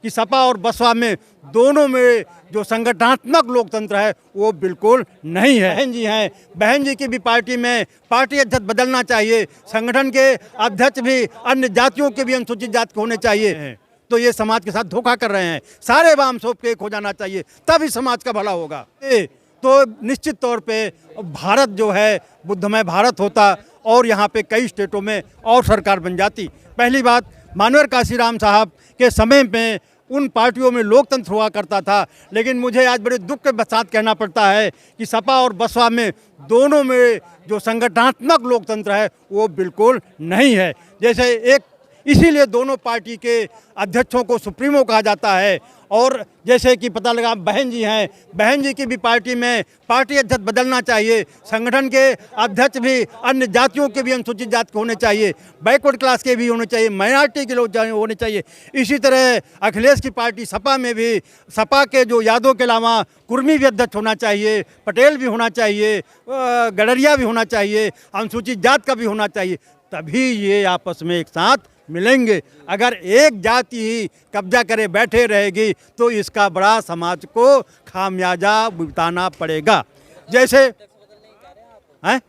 कि सपा और बसपा में दोनों में जो संगठनात्मक लोकतंत्र है वो बिल्कुल नहीं है। बहन जी की भी पार्टी में पार्टी अध्यक्ष बदलना चाहिए, संगठन के अध्यक्ष भी अन्य जातियों के भी अनुसूचित जाति के होने चाहिए। तो ये समाज के साथ धोखा कर रहे हैं। सारे वाम सोप के एक हो जाना चाहिए, तभी समाज का भला होगा। तो निश्चित तौर पे भारत जो है बुद्धमय भारत होता और यहाँ पे कई स्टेटों में और सरकार बन जाती। पहली बात, मानवर काशीराम साहब के समय में उन पार्टियों में लोकतंत्र हुआ करता था, लेकिन मुझे आज बड़े दुख के साथ कहना पड़ता है कि सपा और बसपा में दोनों में जो संगठनात्मक लोकतंत्र है वो बिल्कुल नहीं है। जैसे एक इसीलिए दोनों पार्टी के अध्यक्षों को सुप्रीमो कहा जाता है। और जैसे कि पता लगा बहन जी की भी पार्टी में पार्टी अध्यक्ष बदलना चाहिए, संगठन के अध्यक्ष भी अन्य जातियों के भी अनुसूचित जाति के होने चाहिए, बैकवर्ड क्लास के भी होने चाहिए, माइनॉरिटी के लोग होने चाहिए। इसी तरह अखिलेश की पार्टी सपा में भी सपा के जो यादव के अलावा कुर्मी भी अध्यक्ष होना चाहिए, पटेल भी होना चाहिए, गडरिया भी होना चाहिए, अनुसूचित जाति का भी होना चाहिए, तभी ये आपस में एक साथ मिलेंगे। अगर एक जाति ही कब्जा करे बैठे रहेगी तो इसका बड़ा समाज को खामियाजा भुगताना पड़ेगा। जैसे हैं,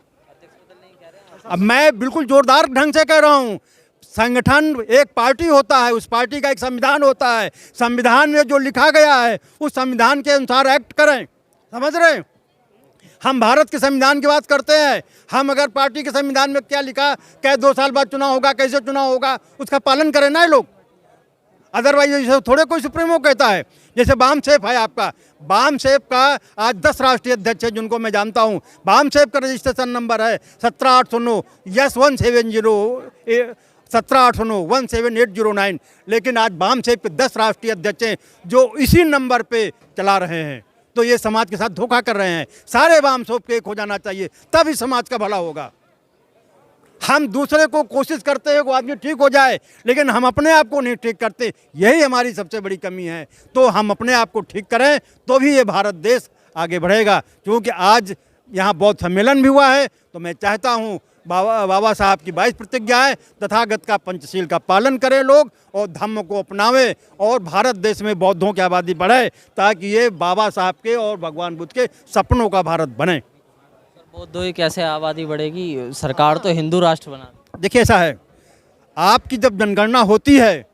अब मैं बिल्कुल जोरदार ढंग से कह रहा हूँ, संगठन एक पार्टी होता है, उस पार्टी का एक संविधान होता है, संविधान में जो लिखा गया है उस संविधान के अनुसार एक्ट करें। समझ रहे हैं? हम भारत के संविधान की बात करते हैं। हम अगर पार्टी के संविधान में क्या लिखा, क्या 2 साल बाद चुनाव होगा, कैसे चुनाव होगा, उसका पालन करें ना ये लोग। अदरवाइज थोड़े कोई सुप्रीमो कहता है। जैसे बाम सेफ है आपका, बाम सेफ का आज 10 राष्ट्रीय अध्यक्ष है जिनको मैं जानता हूँ। बाम सेफ का रजिस्ट्रेशन नंबर है 17809 यस 170 17809 17809। लेकिन आज बाम सेफ के 10 राष्ट्रीय अध्यक्ष हैं जो इसी नंबर पे चला रहे हैं। तो ये समाज के साथ धोखा कर रहे हैं। सारे वाम सोप के एक हो जाना चाहिए, तभी समाज का भला होगा। हम दूसरे को कोशिश करते हैं वो आदमी ठीक हो जाए, लेकिन हम अपने आप को नहीं ठीक करते। यही हमारी सबसे बड़ी कमी है। तो हम अपने आप को ठीक करें तो भी ये भारत देश आगे बढ़ेगा। क्योंकि आज यहाँ बौद्ध सम्मेलन भी हुआ है, तो मैं चाहता हूँ बाबा साहब की 22 प्रतिज्ञाएं, तथागत का पंचशील का पालन करें लोग और धम्म को अपनावें और भारत देश में बौद्धों की आबादी बढ़े, ताकि ये बाबा साहब के और भगवान बुद्ध के सपनों का भारत बने। बौद्धों की कैसे आबादी बढ़ेगी? सरकार तो हिंदू राष्ट्र बना। देखिए ऐसा है, आपकी जब जनगणना होती है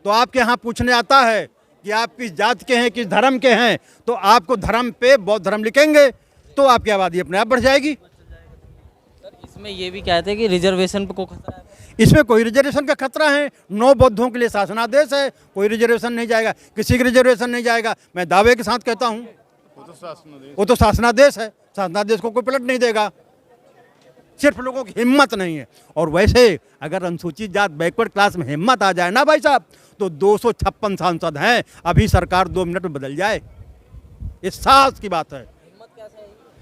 तो आपके यहाँ पूछने आता है कि आप किस जाति के हैं, किस धर्म के हैं, तो आपको धर्म पे बौद्ध धर्म लिखेंगे तो आपकी आबादी अपने आप बढ़ जाएगी। इसमें ये भी कहते हैं कि रिजर्वेशन पे को खतरा है। इसमें कोई रिजर्वेशन का खतरा है? 9 बौद्धों के लिए शासनादेश है, कोई रिजर्वेशन नहीं जाएगा, किसी का रिजर्वेशन नहीं जाएगा। मैं दावे के साथ कहता हूँ वो तो शासनादेश है, शासनादेश को कोई पलट नहीं देगा। सिर्फ लोगों की हिम्मत नहीं है। और वैसे अगर अनुसूचित जात बैकवर्ड क्लास में हिम्मत आ जाए ना भाई साहब, तो 256 सांसद हैं, अभी सरकार 2 मिनट में बदल जाए। ये साहस की बात है,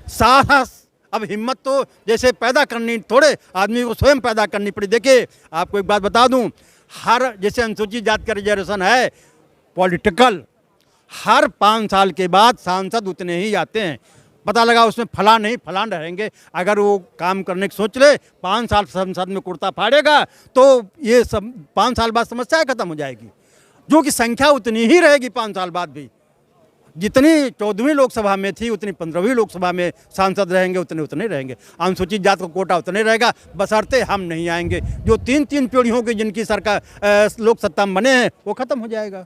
साहस। अब हिम्मत तो जैसे पैदा करनी, थोड़े आदमी को स्वयं पैदा करनी पड़ी। देखिए आपको एक बात बता दूं, हर जैसे अनुसूचित जाति का रिजर्वेशन है पॉलिटिकल, हर 5 साल के बाद सांसद उतने ही आते हैं। पता लगा उसमें फलां नहीं फलां रहेंगे। अगर वो काम करने की सोच ले, 5 साल संसद में कुर्ता फाड़ेगा तो ये सब 5 साल बाद समस्या खत्म हो जाएगी। जो कि संख्या उतनी ही रहेगी 5 साल बाद भी। जितनी 14वीं लोकसभा में थी उतनी 15वीं लोकसभा में सांसद रहेंगे, उतने रहेंगे। अनुसूचित जाति का कोटा उतने रहेगा, बशर्ते हम नहीं आएंगे। जो 3-3 पीढ़ियों की जिनकी सरकार लोक सत्ता में बने हैं वो खत्म हो जाएगा।